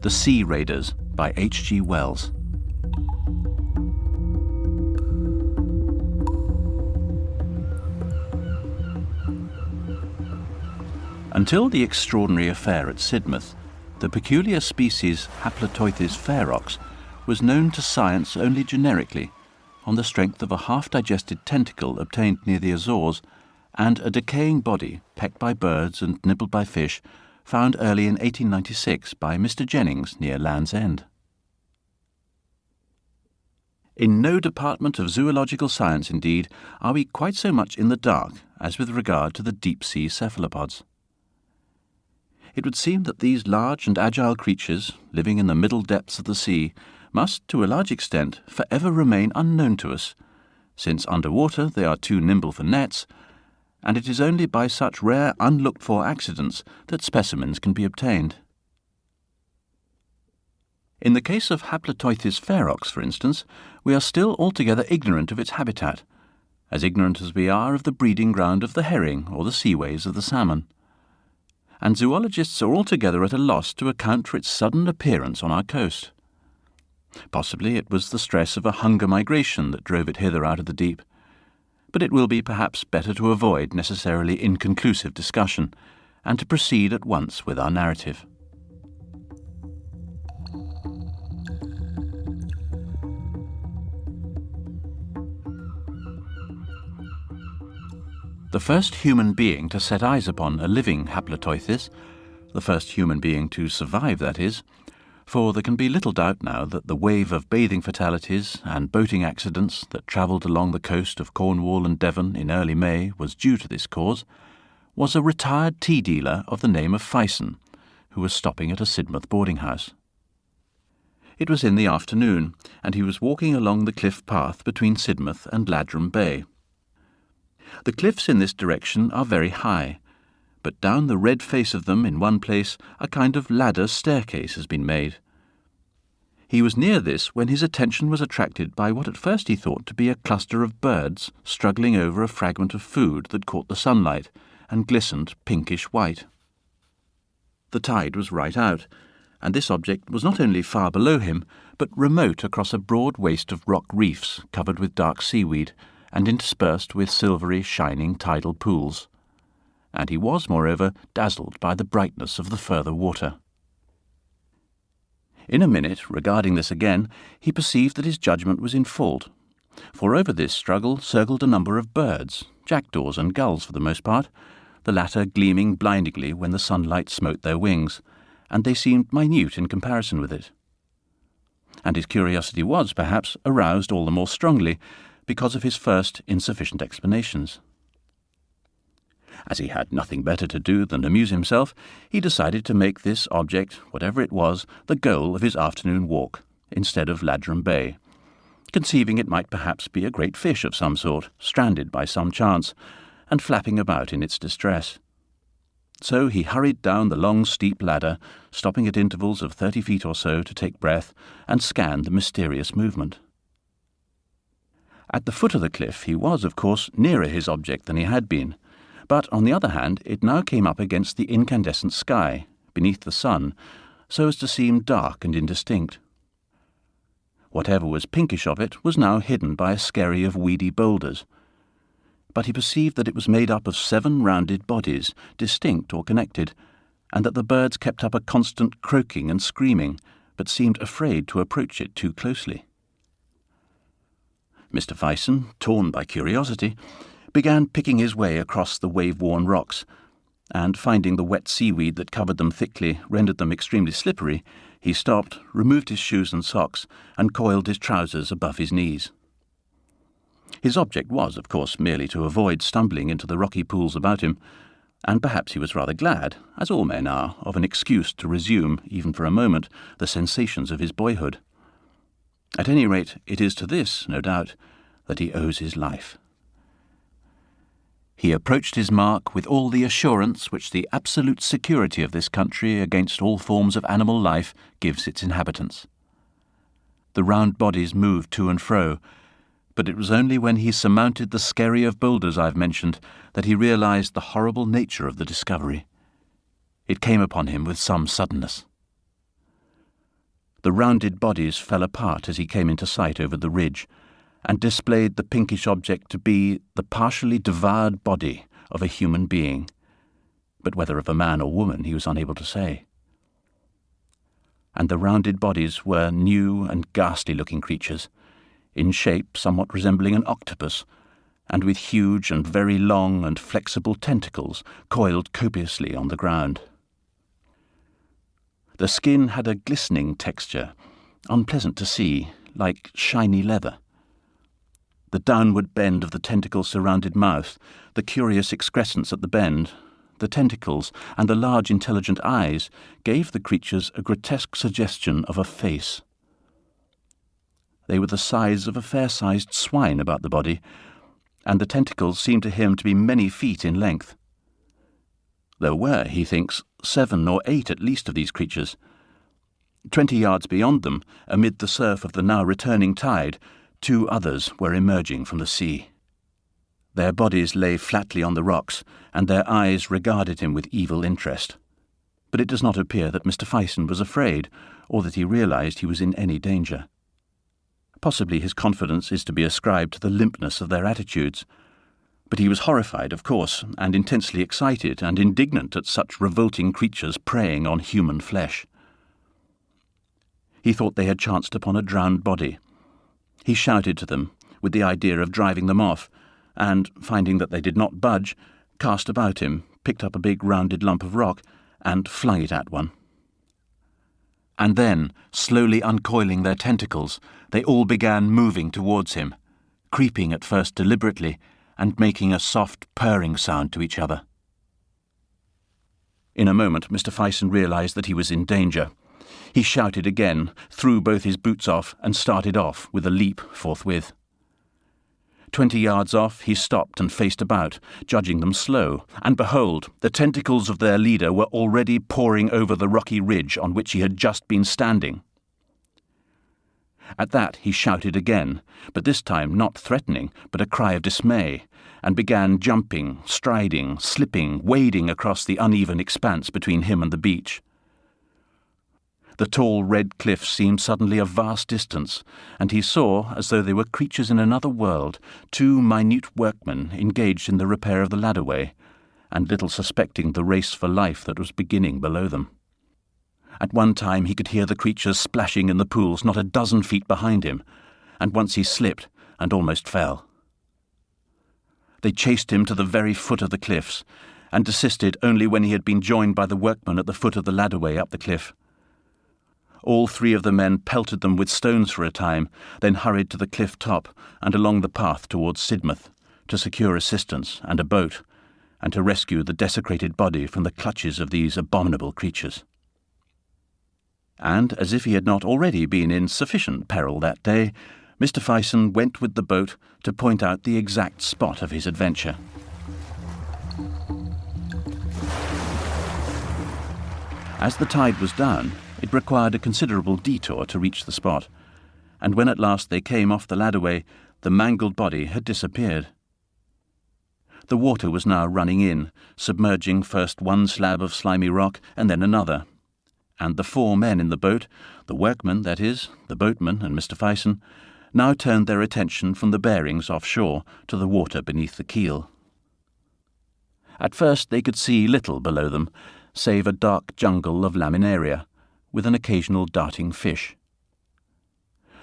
The Sea Raiders by H.G. Wells. Until the extraordinary affair at Sidmouth, the peculiar species Haploteuthis ferox was known to science only generically, on the strength of a half-digested tentacle obtained near the Azores and a decaying body, pecked by birds and nibbled by fish, found early in 1896 by Mr. Jennings near Land's End. In no department of zoological science, indeed, are we quite so much in the dark as with regard to the deep-sea cephalopods. It would seem that these large and agile creatures, living in the middle depths of the sea, must, to a large extent, forever remain unknown to us, since underwater they are too nimble for nets, and it is only by such rare unlooked-for accidents that specimens can be obtained. In the case of Haploteuthis ferox, for instance, we are still altogether ignorant of its habitat, as ignorant as we are of the breeding ground of the herring or the seaways of the salmon. And zoologists are altogether at a loss to account for its sudden appearance on our coast. Possibly it was the stress of a hunger migration that drove it hither out of the deep, but it will be perhaps better to avoid necessarily inconclusive discussion, and to proceed at once with our narrative. The first human being to set eyes upon a living Haploteuthis, the first human being to survive, that is, for there can be little doubt now that the wave of bathing fatalities and boating accidents that travelled along the coast of Cornwall and Devon in early May was due to this cause, was a retired tea dealer of the name of Fison, who was stopping at a Sidmouth boarding-house. It was in the afternoon, and he was walking along the cliff path between Sidmouth and Ladram Bay. The cliffs in this direction are very high, but down the red face of them in one place a kind of ladder staircase has been made. He was near this when his attention was attracted by what at first he thought to be a cluster of birds struggling over a fragment of food that caught the sunlight and glistened pinkish-white. The tide was right out, and this object was not only far below him, but remote across a broad waste of rock reefs covered with dark seaweed, and interspersed with silvery, shining tidal pools. And he was, moreover, dazzled by the brightness of the further water. In a minute, regarding this again, he perceived that his judgment was in fault, for over this struggle circled a number of birds, jackdaws and gulls for the most part, the latter gleaming blindingly when the sunlight smote their wings, and they seemed minute in comparison with it. And his curiosity was, perhaps, aroused all the more strongly, because of his first insufficient explanations. As he had nothing better to do than amuse himself, he decided to make this object, whatever it was, the goal of his afternoon walk, instead of Ladram Bay, conceiving it might perhaps be a great fish of some sort, stranded by some chance, and flapping about in its distress. So he hurried down the long steep ladder, stopping at intervals of 30 feet or so to take breath, and scanned the mysterious movement. At the foot of the cliff he was, of course, nearer his object than he had been, but, on the other hand, it now came up against the incandescent sky, beneath the sun, so as to seem dark and indistinct. Whatever was pinkish of it was now hidden by a skerry of weedy boulders, but he perceived that it was made up of 7 rounded bodies, distinct or connected, and that the birds kept up a constant croaking and screaming, but seemed afraid to approach it too closely. Mr. Fison, torn by curiosity, began picking his way across the wave-worn rocks, and finding the wet seaweed that covered them thickly rendered them extremely slippery, he stopped, removed his shoes and socks, and coiled his trousers above his knees. His object was, of course, merely to avoid stumbling into the rocky pools about him, and perhaps he was rather glad, as all men are, of an excuse to resume, even for a moment, the sensations of his boyhood. At any rate, it is to this, no doubt, that he owes his life. He approached his mark with all the assurance which the absolute security of this country against all forms of animal life gives its inhabitants. The round bodies moved to and fro, but it was only when he surmounted the skerry of boulders I've mentioned that he realized the horrible nature of the discovery. It came upon him with some suddenness. The rounded bodies fell apart as he came into sight over the ridge, and displayed the pinkish object to be the partially devoured body of a human being, but whether of a man or woman he was unable to say. And the rounded bodies were new and ghastly-looking creatures, in shape somewhat resembling an octopus, and with huge and very long and flexible tentacles coiled copiously on the ground. The skin had a glistening texture, unpleasant to see, like shiny leather. The downward bend of the tentacle-surrounded mouth, the curious excrescence at the bend, the tentacles, and the large intelligent eyes gave the creatures a grotesque suggestion of a face. They were the size of a fair-sized swine about the body, and the tentacles seemed to him to be many feet in length. There were, he thinks, 7 or 8 at least of these creatures. 20 yards beyond them, amid the surf of the now returning tide, 2 others were emerging from the sea. Their bodies lay flatly on the rocks, and their eyes regarded him with evil interest. But it does not appear that Mr. Fison was afraid, or that he realized he was in any danger. Possibly his confidence is to be ascribed to the limpness of their attitudes. But he was horrified, of course, and intensely excited and indignant at such revolting creatures preying on human flesh. He thought they had chanced upon a drowned body. He shouted to them, with the idea of driving them off, and, finding that they did not budge, cast about him, picked up a big rounded lump of rock, and flung it at one. And then, slowly uncoiling their tentacles, they all began moving towards him, creeping at first deliberately, and making a soft purring sound to each other. In a moment Mr. Fison realized that he was in danger. He shouted again, threw both his boots off, and started off with a leap forthwith. 20 yards off, he stopped and faced about, judging them slow, and behold, the tentacles of their leader were already pouring over the rocky ridge on which he had just been standing. At that he shouted again, but this time not threatening, but a cry of dismay, and began jumping, striding, slipping, wading across the uneven expanse between him and the beach. The tall red cliffs seemed suddenly a vast distance, and he saw, as though they were creatures in another world, 2 minute workmen engaged in the repair of the ladderway, and little suspecting the race for life that was beginning below them. At one time he could hear the creatures splashing in the pools not a dozen feet behind him, and once he slipped and almost fell. They chased him to the very foot of the cliffs, and desisted only when he had been joined by the workmen at the foot of the ladderway up the cliff. All 3 of the men pelted them with stones for a time, then hurried to the cliff top and along the path towards Sidmouth, to secure assistance and a boat, and to rescue the desecrated body from the clutches of these abominable creatures. And, as if he had not already been in sufficient peril that day, Mr. Fison went with the boat to point out the exact spot of his adventure. As the tide was down, it required a considerable detour to reach the spot, and when at last they came off the ladderway, the mangled body had disappeared. The water was now running in, submerging first one slab of slimy rock and then another, and the 4 men in the boat, the workmen, that is, the boatman and Mr. Fison, now turned their attention from the bearings offshore to the water beneath the keel. At first they could see little below them, save a dark jungle of laminaria, with an occasional darting fish.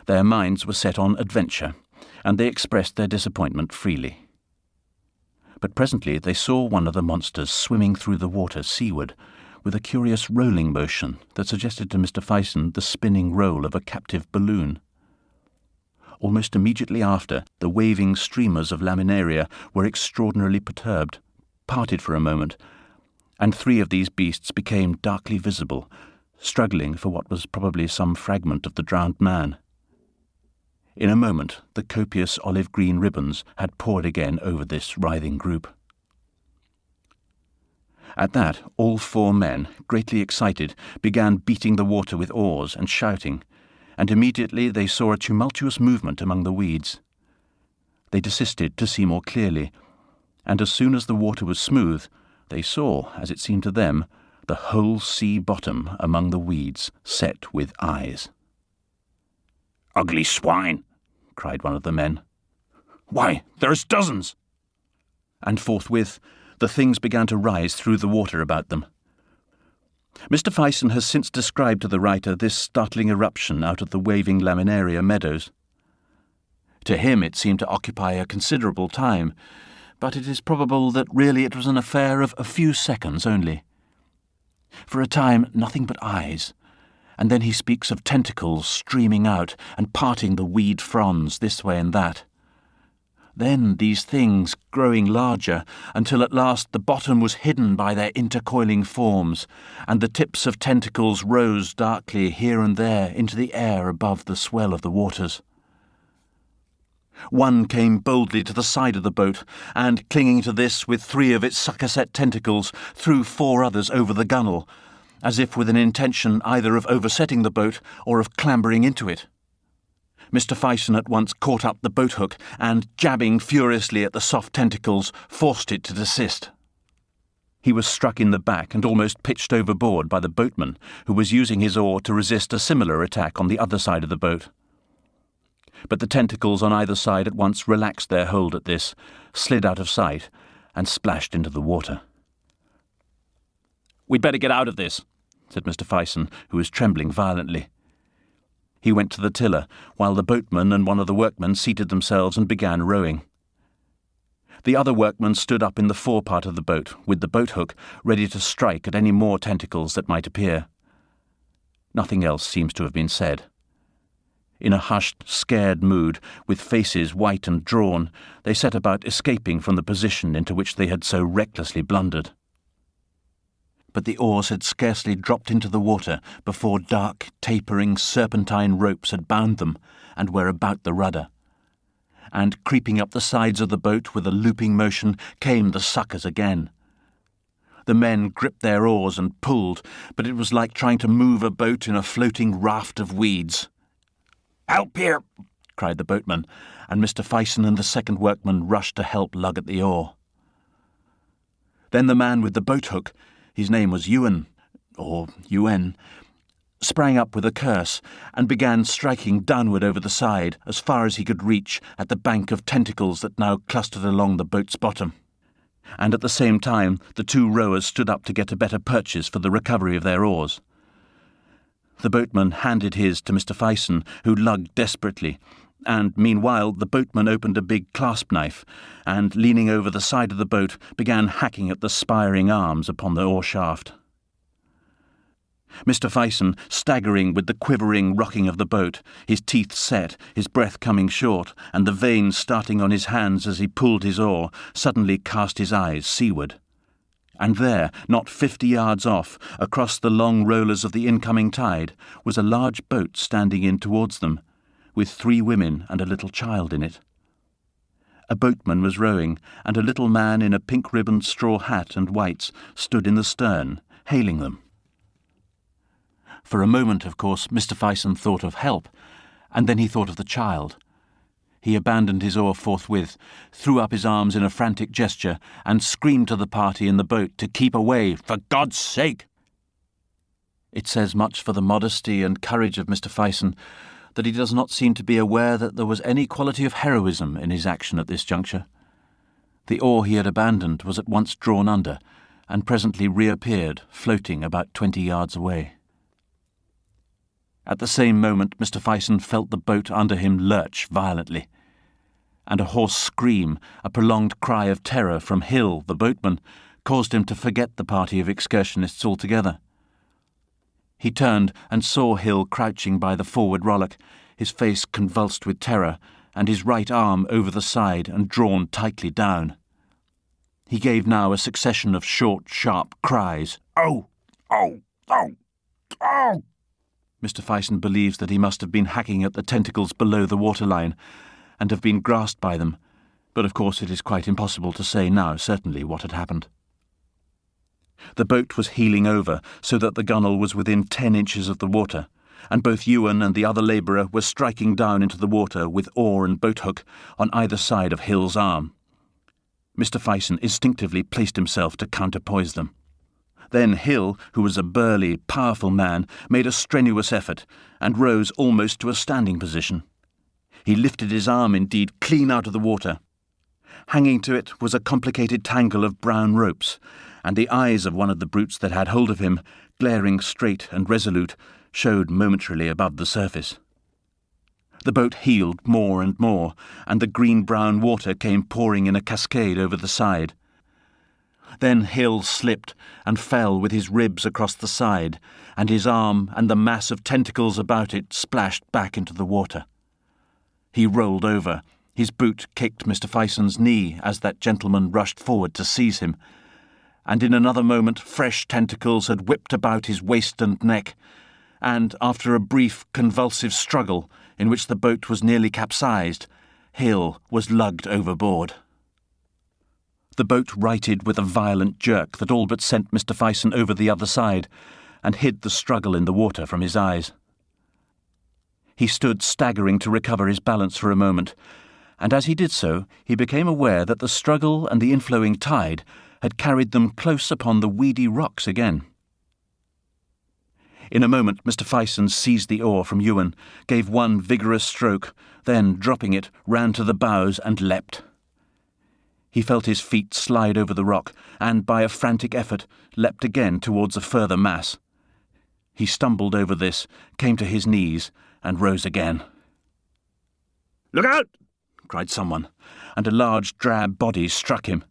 Their minds were set on adventure, and they expressed their disappointment freely. But presently they saw one of the monsters swimming through the water seaward, with a curious rolling motion that suggested to Mr. Fison the spinning roll of a captive balloon. Almost immediately after, the waving streamers of laminaria were extraordinarily perturbed, parted for a moment, and 3 of these beasts became darkly visible, struggling for what was probably some fragment of the drowned man. In a moment, the copious olive-green ribbons had poured again over this writhing group. At that, all 4 men, greatly excited, began beating the water with oars and shouting, and immediately they saw a tumultuous movement among the weeds. They desisted to see more clearly, and as soon as the water was smooth, they saw, as it seemed to them, the whole sea bottom among the weeds set with eyes. "Ugly swine!" cried one of the men. "Why, there's dozens!" And forthwith the things began to rise through the water about them. Mr. Fison has since described to the writer this startling eruption out of the waving laminaria meadows. To him it seemed to occupy a considerable time, but it is probable that really it was an affair of a few seconds only. For a time nothing but eyes, and then he speaks of tentacles streaming out and parting the weed fronds this way and that. Then these things growing larger, until at last the bottom was hidden by their intercoiling forms, and the tips of tentacles rose darkly here and there into the air above the swell of the waters. One came boldly to the side of the boat, and, clinging to this with 3 of its sucker-set tentacles, threw 4 others over the gunwale, as if with an intention either of oversetting the boat or of clambering into it. Mr. Fison at once caught up the boat-hook and, jabbing furiously at the soft tentacles, forced it to desist. He was struck in the back and almost pitched overboard by the boatman, who was using his oar to resist a similar attack on the other side of the boat. But the tentacles on either side at once relaxed their hold at this, slid out of sight, and splashed into the water. "We'd better get out of this," said Mr. Fison, who was trembling violently. He went to the tiller, while the boatman and one of the workmen seated themselves and began rowing. The other workman stood up in the forepart of the boat, with the boat-hook ready to strike at any more tentacles that might appear. Nothing else seems to have been said. In a hushed, scared mood, with faces white and drawn, they set about escaping from the position into which they had so recklessly blundered. But the oars had scarcely dropped into the water before dark, tapering, serpentine ropes had bound them and were about the rudder. And creeping up the sides of the boat with a looping motion came the suckers again. The men gripped their oars and pulled, but it was like trying to move a boat in a floating raft of weeds. "Help here!" cried the boatman, and Mr. Fison and the second workman rushed to help lug at the oar. Then the man with the boat-hook, his name was Ewan, or Yuen, sprang up with a curse and began striking downward over the side as far as he could reach at the bank of tentacles that now clustered along the boat's bottom. And at the same time the 2 rowers stood up to get a better purchase for the recovery of their oars. The boatman handed his to Mr. Fison, who lugged desperately, and meanwhile the boatman opened a big clasp knife and, leaning over the side of the boat, began hacking at the spiring arms upon the oar shaft. Mr. Fison, staggering with the quivering rocking of the boat, his teeth set, his breath coming short, and the veins starting on his hands as he pulled his oar, suddenly cast his eyes seaward. And there, not 50 yards off, across the long rollers of the incoming tide, was a large boat standing in towards them, with 3 women and a little child in it. A boatman was rowing, and a little man in a pink-ribboned straw hat and whites stood in the stern, hailing them. For a moment, of course, Mr. Fison thought of help, and then he thought of the child. He abandoned his oar forthwith, threw up his arms in a frantic gesture, and screamed to the party in the boat to keep away, for God's sake. It says much for the modesty and courage of Mr. Fison that he does not seem to be aware that there was any quality of heroism in his action at this juncture. The oar he had abandoned was at once drawn under, and presently reappeared, floating about 20 yards away. At the same moment Mr. Fison felt the boat under him lurch violently, and a hoarse scream, a prolonged cry of terror from Hill, the boatman, caused him to forget the party of excursionists altogether. He turned and saw Hill crouching by the forward rollock, his face convulsed with terror, and his right arm over the side and drawn tightly down. He gave now a succession of short, sharp cries. "Oh! Oh! Oh! Oh!" Mr. Fison believes that he must have been hacking at the tentacles below the waterline, and have been grasped by them, but of course it is quite impossible to say now certainly what had happened. The boat was heeling over, so that the gunwale was within 10 inches of the water, and both Ewan and the other labourer were striking down into the water with oar and boat-hook on either side of Hill's arm. Mr. Fison instinctively placed himself to counterpoise them. Then Hill, who was a burly, powerful man, made a strenuous effort and rose almost to a standing position. He lifted his arm, indeed, clean out of the water. Hanging to it was a complicated tangle of brown ropes, and the eyes of one of the brutes that had hold of him, glaring straight and resolute, showed momentarily above the surface. The boat heeled more and more, and the green-brown water came pouring in a cascade over the side. Then Hill slipped and fell with his ribs across the side, and his arm and the mass of tentacles about it splashed back into the water. He rolled over. His boot kicked Mr. Fison's knee as that gentleman rushed forward to seize him, and in another moment fresh tentacles had whipped about his waist and neck, and after a brief convulsive struggle in which the boat was nearly capsized, Hill was lugged overboard. The boat righted with a violent jerk that all but sent Mr. Fison over the other side and hid the struggle in the water from his eyes. He stood staggering to recover his balance for a moment, and as he did so, he became aware that the struggle and the inflowing tide had carried them close upon the weedy rocks again. In a moment, Mr. Fison seized the oar from Ewan, gave one vigorous stroke, then, dropping it, ran to the bows and leapt. He felt his feet slide over the rock, and by a frantic effort leapt again towards a further mass. He stumbled over this, came to his knees, and rose again. "Look out!" cried someone, and a large drab body struck him.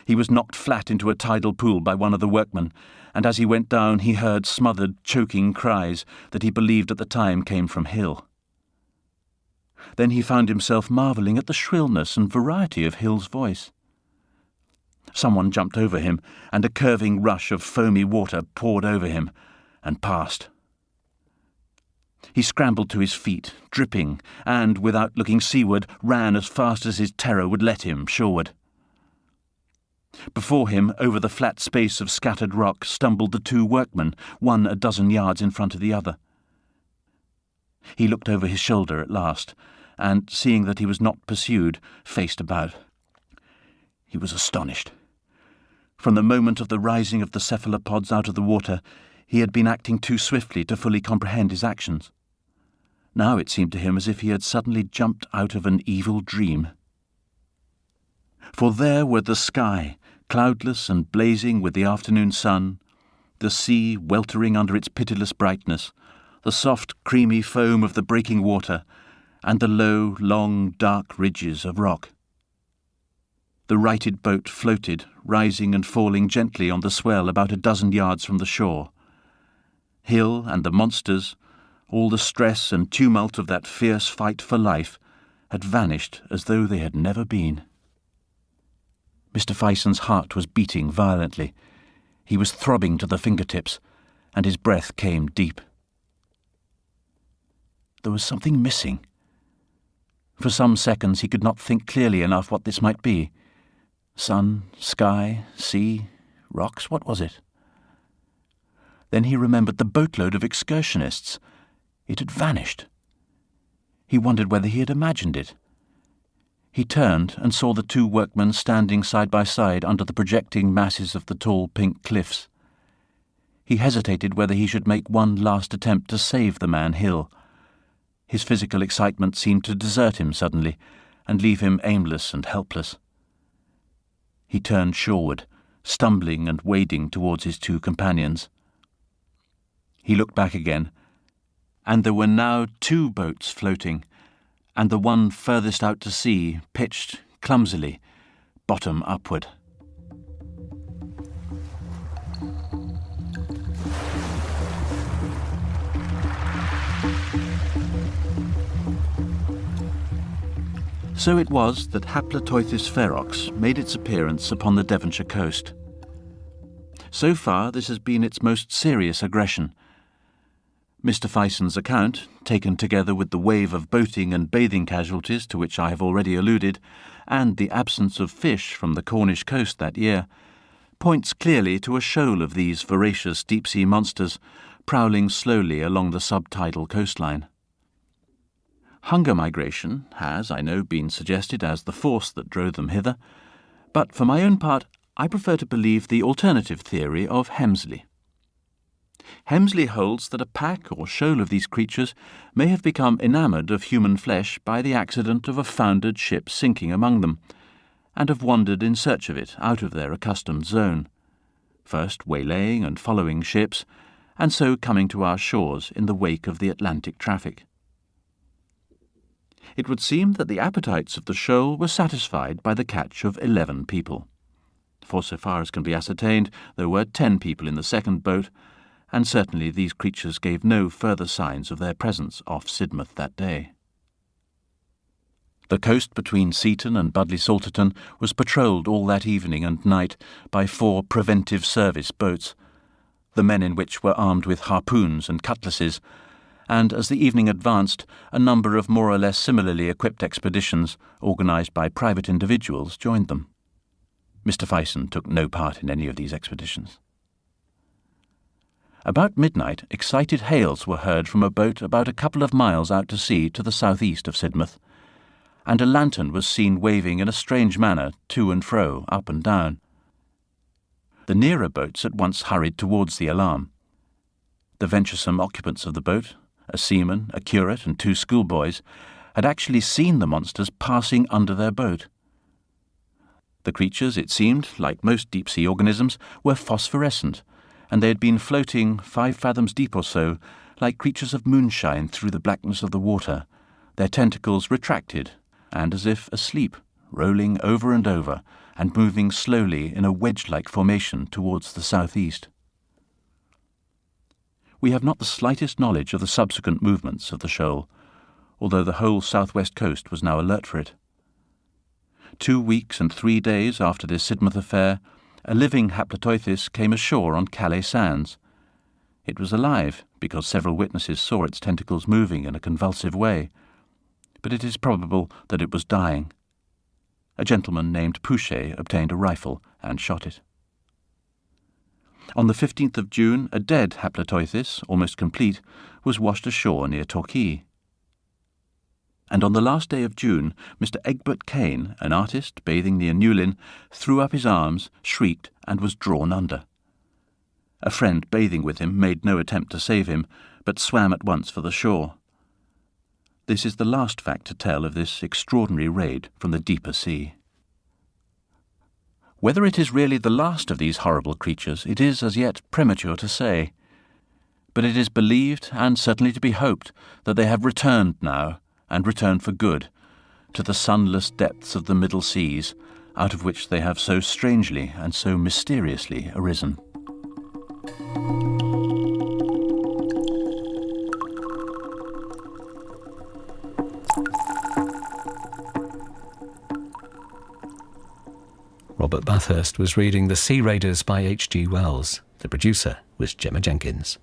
He was knocked flat into a tidal pool by one of the workmen, and as he went down he heard smothered, choking cries that he believed at the time came from Hill. Then he found himself marvelling at the shrillness and variety of Hill's voice. Someone jumped over him, and a curving rush of foamy water poured over him and passed. He scrambled to his feet, dripping, and, without looking seaward, ran as fast as his terror would let him shoreward. Before him, over the flat space of scattered rock, stumbled the two workmen, one a dozen yards in front of the other. He looked over his shoulder at last, and, seeing that he was not pursued, faced about. He was astonished. From the moment of the rising of the cephalopods out of the water, he had been acting too swiftly to fully comprehend his actions. Now it seemed to him as if he had suddenly jumped out of an evil dream. For there were the sky, cloudless and blazing with the afternoon sun, the sea weltering under its pitiless brightness, the soft, creamy foam of the breaking water, and the low, long, dark ridges of rock. The righted boat floated, rising and falling gently on the swell about a dozen yards from the shore. Hill and the monsters, all the stress and tumult of that fierce fight for life, had vanished as though they had never been. Mr. Fison's heart was beating violently. He was throbbing to the fingertips, and his breath came deep. There was something missing. For some seconds he could not think clearly enough what this might be. Sun, sky, sea, rocks, what was it? Then he remembered the boatload of excursionists. It had vanished. He wondered whether he had imagined it. He turned and saw the two workmen standing side by side under the projecting masses of the tall pink cliffs. He hesitated whether he should make one last attempt to save the man Hill. His physical excitement seemed to desert him suddenly and leave him aimless and helpless. He turned shoreward, stumbling and wading towards his two companions. He looked back again, and there were now two boats floating, and the one furthest out to sea pitched clumsily, bottom upward. So it was that Haploteuthis ferox made its appearance upon the Devonshire coast. So far this has been its most serious aggression. Mr. Fison's account, taken together with the wave of boating and bathing casualties to which I have already alluded, and the absence of fish from the Cornish coast that year, points clearly to a shoal of these voracious deep-sea monsters prowling slowly along the subtidal coastline. Hunger migration has, I know, been suggested as the force that drove them hither, but for my own part I prefer to believe the alternative theory of Hemsley. Hemsley holds that a pack or shoal of these creatures may have become enamoured of human flesh by the accident of a foundered ship sinking among them, and have wandered in search of it out of their accustomed zone, first waylaying and following ships, and so coming to our shores in the wake of the Atlantic traffic. It would seem that the appetites of the shoal were satisfied by the catch of 11 people. For so far as can be ascertained, there were 10 people in the second boat, and certainly these creatures gave no further signs of their presence off Sidmouth that day. The coast between Seaton and Budleigh Salterton was patrolled all that evening and night by 4 preventive service boats, the men in which were armed with harpoons and cutlasses, and as the evening advanced, a number of more or less similarly equipped expeditions, organised by private individuals, joined them. Mr. Fison took no part in any of these expeditions. About midnight, excited hails were heard from a boat about a couple of miles out to sea to the south-east of Sidmouth, and a lantern was seen waving in a strange manner to and fro, up and down. The nearer boats at once hurried towards the alarm. The venturesome occupants of the boat, a seaman, a curate, and 2 schoolboys, had actually seen the monsters passing under their boat. The creatures, it seemed, like most deep-sea organisms, were phosphorescent, and they had been floating 5 fathoms deep or so, like creatures of moonshine through the blackness of the water, their tentacles retracted, and as if asleep, rolling over and over, and moving slowly in a wedge-like formation towards the south-east. We have not the slightest knowledge of the subsequent movements of the shoal, although the whole south-west coast was now alert for it. 2 weeks and 3 days after this Sidmouth affair, a living Haploteuthis came ashore on Calais sands. It was alive, because several witnesses saw its tentacles moving in a convulsive way, but it is probable that it was dying. A gentleman named Pouchet obtained a rifle and shot it. On the 15th of June, a dead Haploteuthis, almost complete, was washed ashore near Torquay. And on the last day of June, Mr. Egbert Kane, an artist bathing near Newlyn, threw up his arms, shrieked, and was drawn under. A friend bathing with him made no attempt to save him, but swam at once for the shore. This is the last fact to tell of this extraordinary raid from the deeper sea. Whether it is really the last of these horrible creatures, it is as yet premature to say. But it is believed, and certainly to be hoped, that they have returned now, and returned for good, to the sunless depths of the Middle Seas, out of which they have so strangely and so mysteriously arisen. Robert Bathurst was reading The Sea Raiders by H.G. Wells. The producer was Gemma Jenkins.